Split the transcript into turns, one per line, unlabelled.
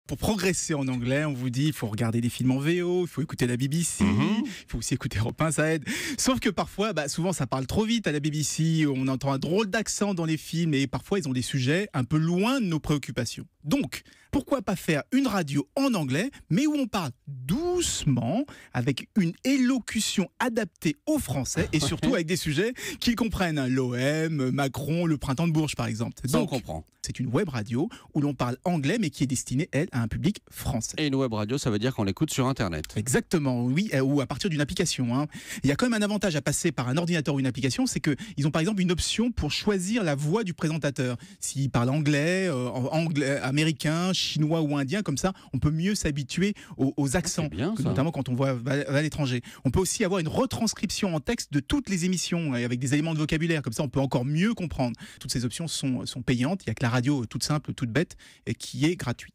pour progresser en anglais, on vous dit il faut regarder des films en VO, il faut écouter la BBC, il faut aussi écouter Europe 1, ça aide. Sauf que parfois, souvent ça parle trop vite à la BBC, on entend un drôle d'accent dans les films et parfois ils ont des sujets un peu loin de nos préoccupations. Donc, pourquoi pas faire une radio en anglais, mais où on parle doucement, avec une élocution adaptée aux Français et surtout avec des sujets qu'ils comprennent, l'OM, Macron, le printemps de Bourges par exemple.
Ça, on
Donc,
comprend.
c'est une web radio où l'on parle anglais mais qui est destinée, elle, à un public français.
Et une web radio, ça veut dire qu'on l'écoute sur Internet.
Exactement, oui, ou à partir d'une application. Il y a quand même un avantage à passer par un ordinateur ou une application, c'est qu'ils ont par exemple une option pour choisir la voix du présentateur. S'il parle anglais, américain, chinois ou indien, comme ça, on peut mieux s'habituer aux accents,
bien,
notamment quand on va à l'étranger. On peut aussi avoir une retranscription en texte de toutes les émissions, avec des éléments de vocabulaire, comme ça on peut encore mieux comprendre. Toutes ces options sont payantes, il n'y a que la radio toute simple, toute bête, qui est gratuite.